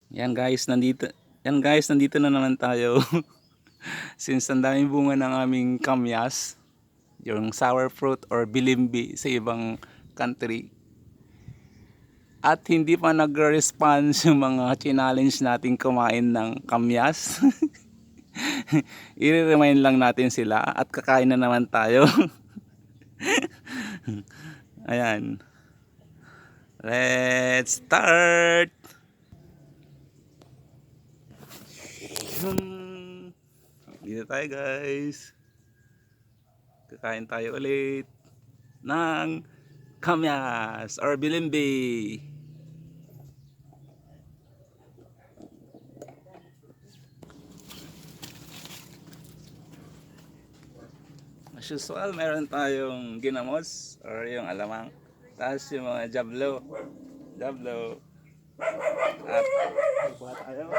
Yan guys, nandito na naman tayo. Since ang daming bunga ng aming kamyas, yung sour fruit or bilimbi sa ibang country. At hindi pa nagre-response yung mga challenge nating kumain ng kamyas. I-remind lang natin sila at kakain na naman tayo. Ayan. Let's start! Dito tayo guys. Kakain tayo ulit ng kamyas or bilimbi. As usual, meron tayong ginamos or yung alamang. Tapos yung mga jablo. Jablo. At kuha tayo.